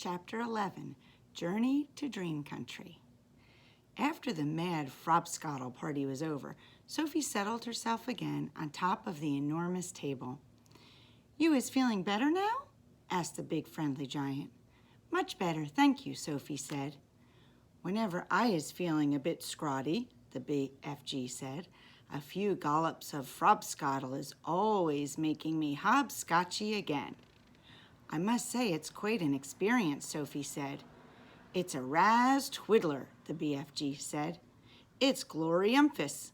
Chapter 11, Journey to Dream Country. After the mad frobscottle party was over, Sophie settled herself again on top of the enormous table. "You is feeling better now?" asked the big friendly giant. "Much better, thank you," Sophie said. "Whenever I is feeling a bit scrawty," the BFG said, "a few gollops of frobscottle is always making me hopscotchy again." "I must say it's quite an experience," Sophie said. "It's a raz twiddler," the BFG said. "It's gloriumpus."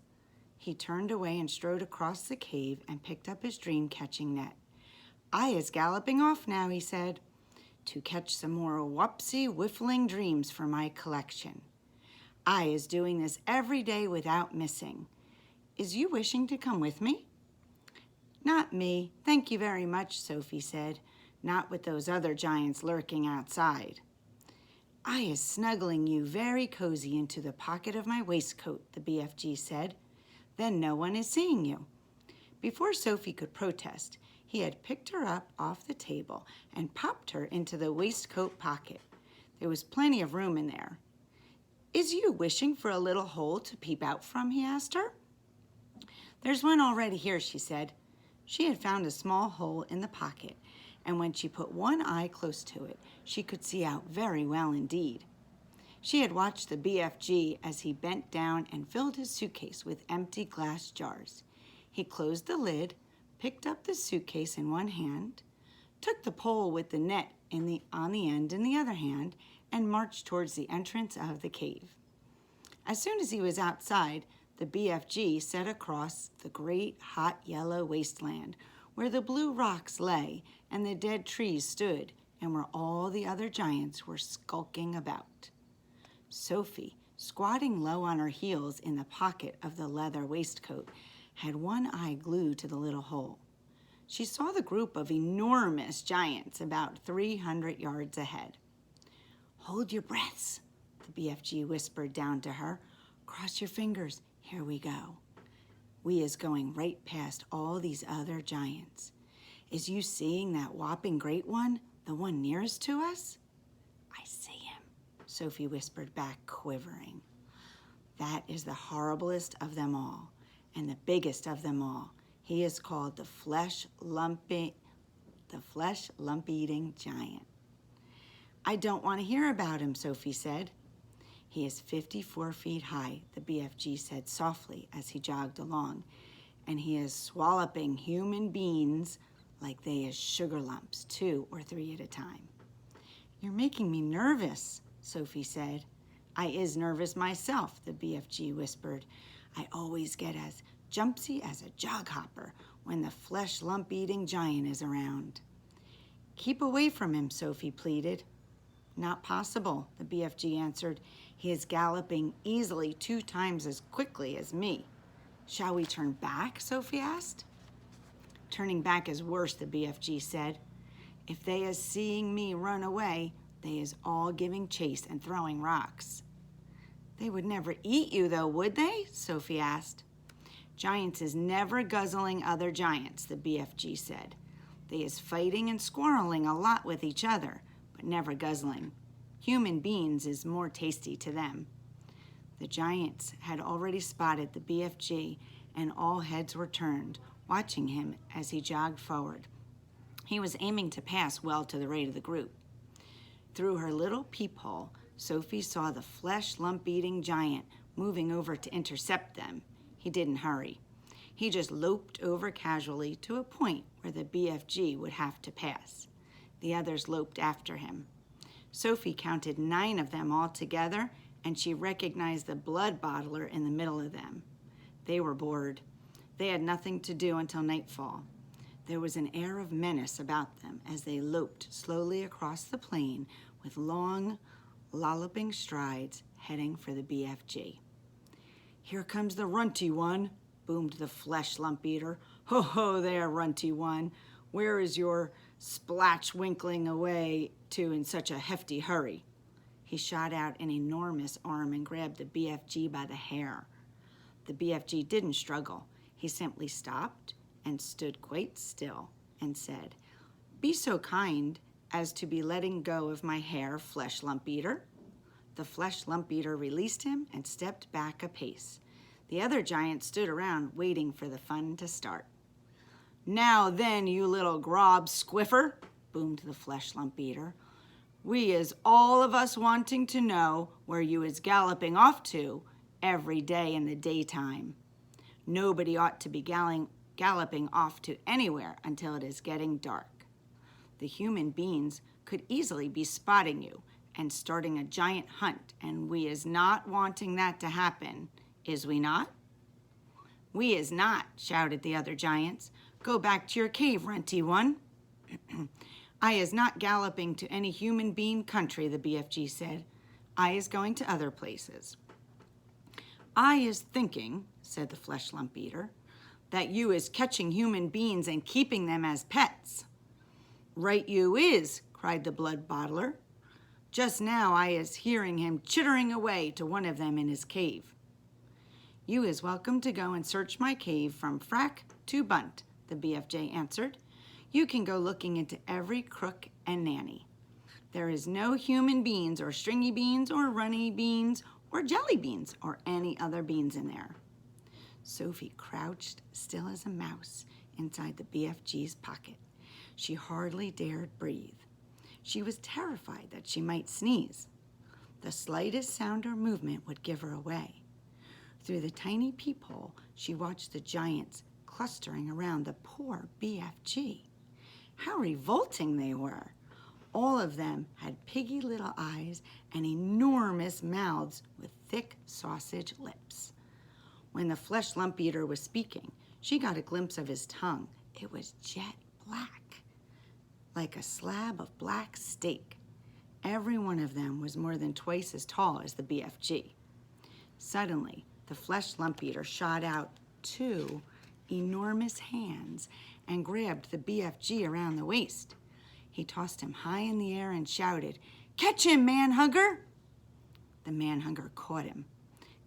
He turned away and strode across the cave and picked up his dream-catching net. "I is galloping off now," he said, "to catch some more whoopsie whiffling dreams for my collection. I is doing this every day without missing. Is you wishing to come with me?" "Not me, thank you very much," Sophie said. "Not with those other giants lurking outside." "I is snuggling you very cozy into the pocket of my waistcoat," the BFG said. "Then no one is seeing you." Before Sophie could protest, he had picked her up off the table and popped her into the waistcoat pocket. There was plenty of room in there. "Is you wishing for a little hole to peep out from?" he asked her. "There's one already here," she said. She had found a small hole in the pocket, and when she put one eye close to it, she could see out very well indeed. She had watched the BFG as he bent down and filled his suitcase with empty glass jars. He closed the lid, picked up the suitcase in one hand, took the pole with the net on the end in the other hand, and marched towards the entrance of the cave. As soon as he was outside, the BFG set across the great hot yellow wasteland where the blue rocks lay and the dead trees stood, and where all the other giants were skulking about. Sophie, squatting low on her heels in the pocket of the leather waistcoat, had one eye glued to the little hole. She saw the group of enormous giants about 300 yards ahead. "Hold your breaths," the BFG whispered down to her. "Cross your fingers. Here we go. We is going right past all these other giants. Is you seeing that whopping great one, the one nearest to us?" "I see him," Sophie whispered back, quivering. "That is the horriblest of them all, and the biggest of them all. He is called the flesh lump-eating giant." "I don't want to hear about him," Sophie said. "He is 54 feet high," the BFG said softly as he jogged along, "and he is swalloping human beings like they is sugar lumps, 2 or 3 at a time." "You're making me nervous," Sophie said. "I is nervous myself," the BFG whispered. "I always get as jumpsy as a jog hopper when the flesh lump-eating giant is around." "Keep away from him," Sophie pleaded. "Not possible," the BFG answered. "He is galloping easily 2 times as quickly as me." "Shall we turn back?" Sophie asked. "Turning back is worse," the BFG said. "If they is seeing me run away, they is all giving chase and throwing rocks." "They would never eat you though, would they?" Sophie asked. "Giants is never guzzling other giants," the BFG said. "They is fighting and squarreling a lot with each other, but never guzzling. Human beings is more tasty to them." The giants had already spotted the BFG, and all heads were turned, watching him as he jogged forward. He was aiming to pass well to the right of the group. Through her little peephole, Sophie saw the flesh lump-eating giant moving over to intercept them. He didn't hurry. He just loped over casually to a point where the BFG would have to pass. The others loped after him. Sophie counted 9 of them all together, and she recognized the blood bottler in the middle of them. They were bored. They had nothing to do until nightfall. There was an air of menace about them as they loped slowly across the plain with long, lolloping strides, heading for the BFG. "Here comes the runty one," boomed the flesh lump eater. "Ho, ho there, runty one. Where is your splatch winkling away to in such a hefty hurry?" He shot out an enormous arm and grabbed the BFG by the hair. The BFG didn't struggle. He simply stopped and stood quite still and said, "Be so kind as to be letting go of my hair, Flesh Lump Eater." The Flesh Lump Eater released him and stepped back a pace. The other giants stood around waiting for the fun to start. "Now then, you little grob squiffer," boomed the Flesh Lump Eater. "We is all of us wanting to know where you is galloping off to every day in the daytime. Nobody ought to be galloping off to anywhere until it is getting dark. The human beings could easily be spotting you and starting a giant hunt, and we is not wanting that to happen, is we not?" "We is not," shouted the other giants. "Go back to your cave, Runty One." "I is not galloping to any human being country," the BFG said. "I is going to other places." "I is thinking," said the Flesh Lump Eater, "that you is catching human beings and keeping them as pets." "Right you is," cried the Blood Bottler. "Just now I is hearing him chittering away to one of them in his cave." "You is welcome to go and search my cave from frack to bunt," the BFJ answered. "You can go looking into every crook and nanny. There is no human beans or stringy beans or runny beans or jelly beans or any other beans in there." Sophie crouched still as a mouse inside the BFG's pocket. She hardly dared breathe. She was terrified that she might sneeze. The slightest sound or movement would give her away. Through the tiny peephole, she watched the giants clustering around the poor BFG. How revolting they were! All of them had piggy little eyes and enormous mouths with thick sausage lips. When the Flesh Lump Eater was speaking, she got a glimpse of his tongue. It was jet black, like a slab of black steak. Every one of them was more than twice as tall as the BFG. Suddenly, the Flesh Lump Eater shot out 2 enormous hands and grabbed the BFG around the waist. He tossed him high in the air and shouted, "Catch him, man-hugger!" The man-hugger caught him.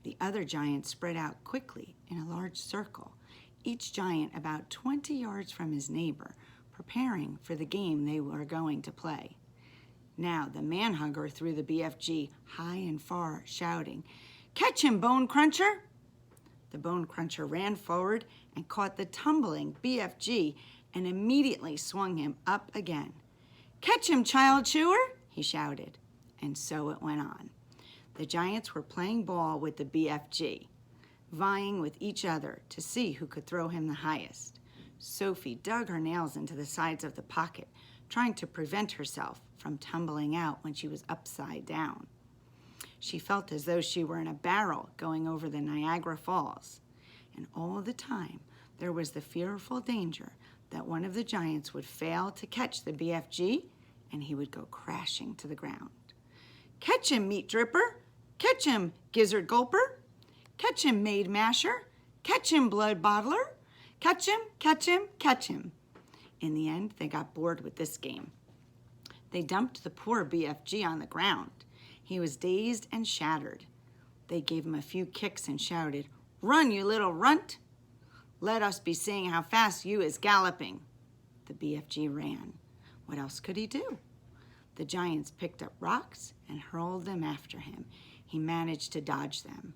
The other giants spread out quickly in a large circle, each giant about 20 yards from his neighbor, preparing for the game they were going to play. Now the man-hugger threw the BFG high and far, shouting, "Catch him, Bone Cruncher!" The Bone Cruncher ran forward and caught the tumbling BFG and immediately swung him up again. "Catch him, Child Chewer!" he shouted. And so it went on. The giants were playing ball with the BFG, vying with each other to see who could throw him the highest. Sophie dug her nails into the sides of the pocket, trying to prevent herself from tumbling out when she was upside down. She felt as though she were in a barrel going over the Niagara Falls. And all the time, there was the fearful danger that one of the giants would fail to catch the BFG and he would go crashing to the ground. "Catch him, Meat Dripper! Catch him, Gizzard Gulper! Catch him, Maid Masher! Catch him, Blood Bottler! Catch him, catch him, catch him!" In the end, they got bored with this game. They dumped the poor BFG on the ground. He was dazed and shattered. They gave him a few kicks and shouted, "Run, you little runt! Let us be seeing how fast you is galloping." The BFG ran. What else could he do? The giants picked up rocks and hurled them after him. He managed to dodge them.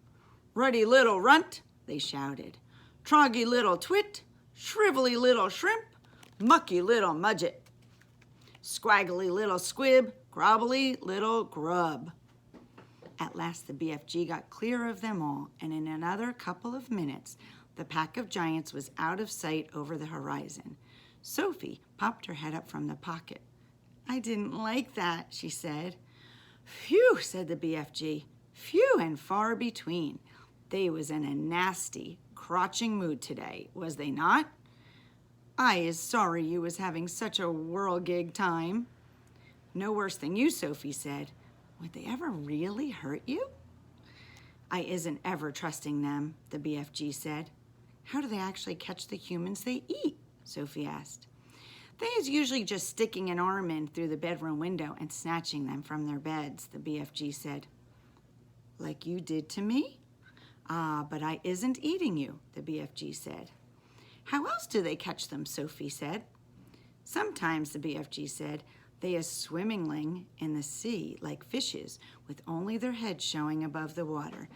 "Ruddy little runt," they shouted. "Troggy little twit, shrivelly little shrimp, mucky little mudget, scraggly little squib, grobbly little grub." At last the BFG got clear of them all, and in another couple of minutes, the pack of giants was out of sight over the horizon. Sophie popped her head up from the pocket. "I didn't like that," she said. "Phew," said the BFG. "Few and far between. They was in a nasty, crotching mood today, was they not? I is sorry you was having such a whirligig time." "No worse than you," Sophie said. "Would they ever really hurt you?" "I isn't ever trusting them," the BFG said. "How do they actually catch the humans they eat?" Sophie asked. "They is usually just sticking an arm in through the bedroom window and snatching them from their beds," the BFG said. "Like you did to me?" "Ah, but I isn't eating you," the BFG said. "How else do they catch them?" Sophie said. "Sometimes," the BFG said, They is swimming in the sea like fishes, with only their heads showing above the water.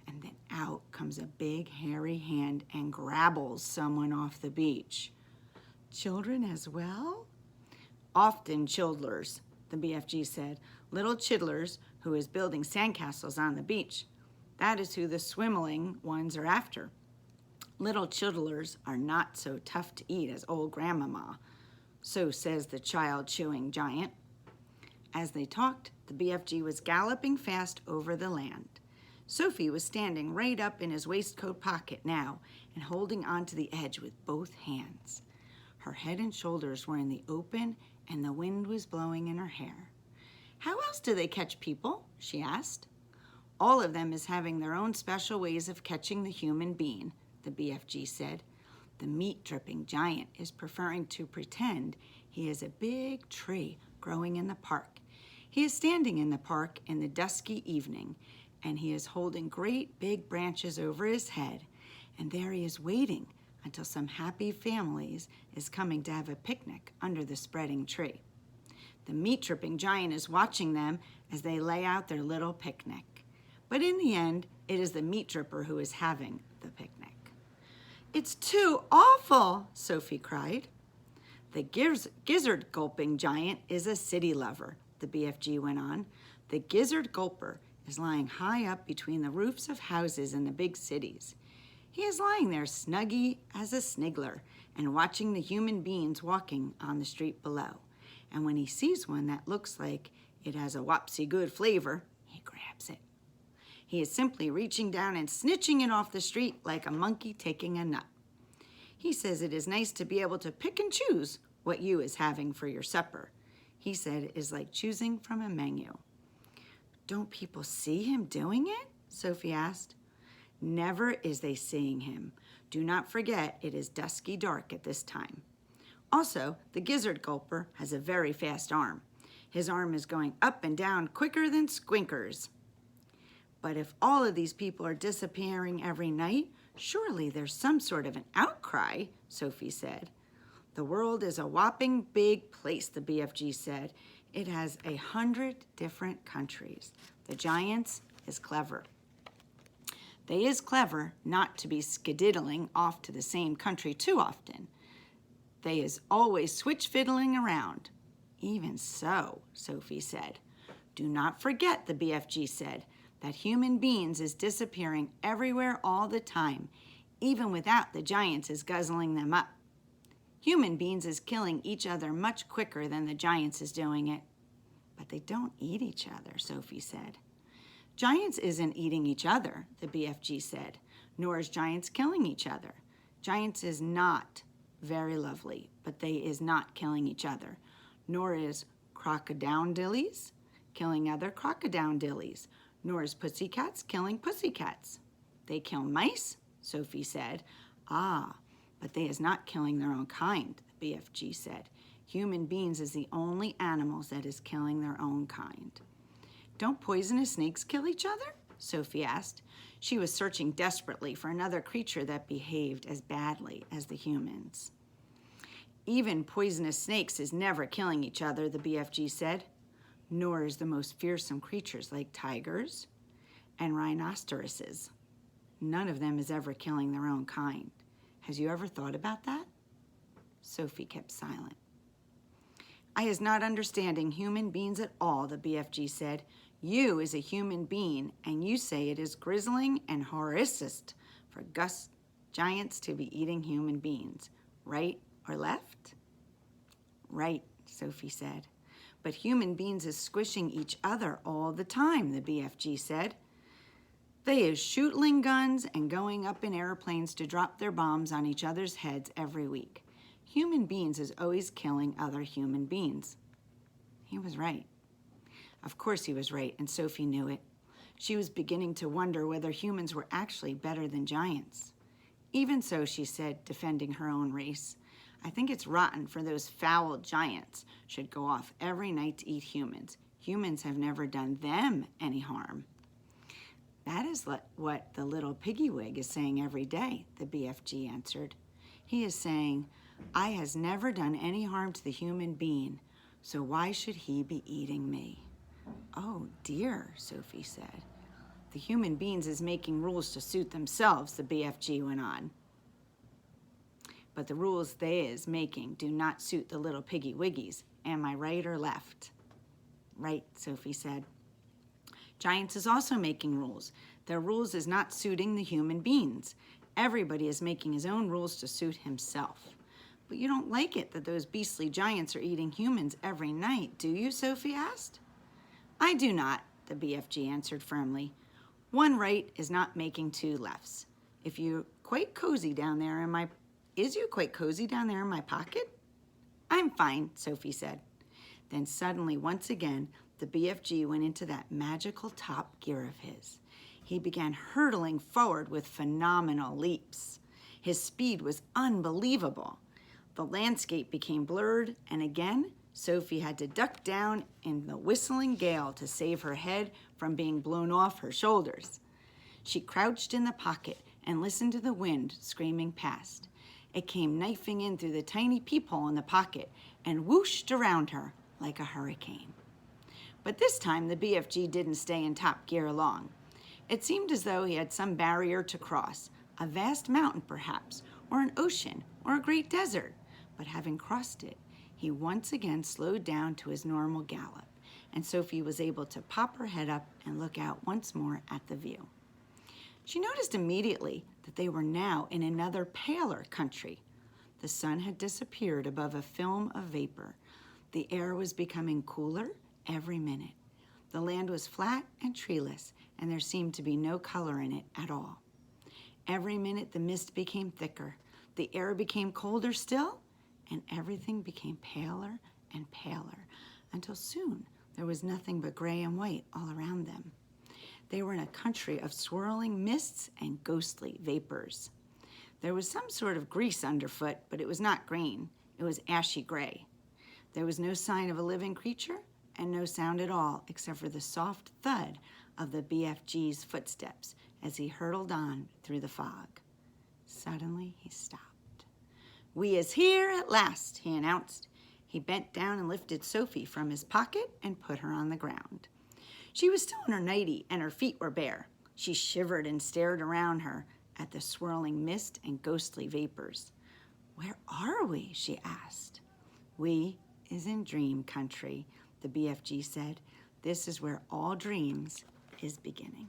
And then out comes a big hairy hand and grabbles someone off the beach. Children as well? Often childlers, the BFG said. Little chidlers who is building sandcastles on the beach. That is who the swimming ones are after. Little chidlers are not so tough to eat as old grandmama. So says the child-chewing giant. As they talked, the BFG was galloping fast over the land. Sophie was standing right up in his waistcoat pocket now and holding onto the edge with both hands. Her head and shoulders were in the open and the wind was blowing in her hair. How else do they catch people? She asked. All of them is having their own special ways of catching the human being, the BFG said. The meat-dripping giant is preferring to pretend he is a big tree growing in the park. He is standing in the park in the dusky evening, and he is holding great big branches over his head, and there he is waiting until some happy families is coming to have a picnic under the spreading tree. The meat-dripping giant is watching them as they lay out their little picnic. But in the end, it is the meat dripper who is having the picnic. It's too awful, Sophie cried. The gizzard-gulping giant is a city lover, the BFG went on. The gizzard gulper is lying high up between the roofs of houses in the big cities. He is lying there snuggy as a sniggler and watching the human beings walking on the street below. And when he sees one that looks like it has a whopsy good flavor, he grabs it. He is simply reaching down and snitching it off the street like a monkey taking a nut. He says it is nice to be able to pick and choose what you is having for your supper. He said it is like choosing from a menu. Don't people see him doing it? Sophie asked. Never is they seeing him. Do not forget it is dusky dark at this time. Also, the gizzard gulper has a very fast arm. His arm is going up and down quicker than squinkers. But if all of these people are disappearing every night, surely there's some sort of an outcry, Sophie said. The world is a whopping big place, the BFG said. It has 100 different countries. The giants is clever. They is clever not to be skedaddling off to the same country too often. They is always switch-fiddling around. Even so, Sophie said. Do not forget, the BFG said, that human beings is disappearing everywhere all the time, even without the giants is guzzling them up. Human beings is killing each other much quicker than the giants is doing it. But they don't eat each other, Sophie said. Giants isn't eating each other, the BFG said, nor is giants killing each other. Giants is not very lovely, but they is not killing each other, nor is crocodile-dillies killing other crocodile-dillies, nor is pussycats killing pussycats. They kill mice, Sophie said. Ah, but they is not killing their own kind, the BFG said. Human beings is the only animals that is killing their own kind. Don't poisonous snakes kill each other? Sophie asked. She was searching desperately for another creature that behaved as badly as the humans. Even poisonous snakes is never killing each other, the BFG said. Nor is the most fearsome creatures like tigers and rhinoceroses. None of them is ever killing their own kind. Has you ever thought about that? Sophie kept silent. I is not understanding human beings at all, the BFG said. You is a human being, and you say it is grizzling and horricist for giants to be eating human beings. Right or left? Right, Sophie said. But human beings is squishing each other all the time, the BFG said. They is shooting guns and going up in airplanes to drop their bombs on each other's heads every week. Human beings is always killing other human beings. He was right. Of course he was right, and Sophie knew it. She was beginning to wonder whether humans were actually better than giants. Even so, she said, defending her own race, I think it's rotten for those foul giants should go off every night to eat humans. Humans have never done them any harm. That is what the little piggywig is saying every day, the BFG answered. He is saying, I has never done any harm to the human being, so why should he be eating me? Oh dear, Sophie said. The human beings is making rules to suit themselves, the BFG went on. But the rules they is making do not suit the little piggy wiggies. Am I right or left? Right, Sophie said. Giants is also making rules. Their rules is not suiting the human beings. Everybody is making his own rules to suit himself. But you don't like it that those beastly giants are eating humans every night, do you? Sophie asked. I do not, the BFG answered firmly. One right is not making two lefts. If you're quite cozy down there in my... Is you quite cozy down there in my pocket? I'm fine, Sophie said. Then suddenly, once again, the BFG went into that magical top gear of his. He began hurtling forward with phenomenal leaps. His speed was unbelievable. The landscape became blurred, and again, Sophie had to duck down in the whistling gale to save her head from being blown off her shoulders. She crouched in the pocket and listened to the wind screaming past. It came knifing in through the tiny peephole in the pocket and whooshed around her like a hurricane. But this time, the BFG didn't stay in top gear long. It seemed as though he had some barrier to cross, a vast mountain perhaps, or an ocean, or a great desert. But having crossed it, he once again slowed down to his normal gallop, and Sophie was able to pop her head up and look out once more at the view. She noticed immediately that they were now in another paler country. The sun had disappeared above a film of vapor. The air was becoming cooler every minute. The land was flat and treeless, and there seemed to be no color in it at all. Every minute the mist became thicker, the air became colder still, and everything became paler and paler, until soon there was nothing but gray and white all around them. They were in a country of swirling mists and ghostly vapors. There was some sort of grease underfoot, but it was not green. It was ashy gray. There was no sign of a living creature and no sound at all except for the soft thud of the BFG's footsteps as he hurtled on through the fog. Suddenly he stopped. We is here at last, he announced. He bent down and lifted Sophie from his pocket and put her on the ground. She was still in her nightie and her feet were bare. She shivered and stared around her at the swirling mist and ghostly vapors. Where are we? She asked. We is in dream country, the BFG said. This is where all dreams is beginning.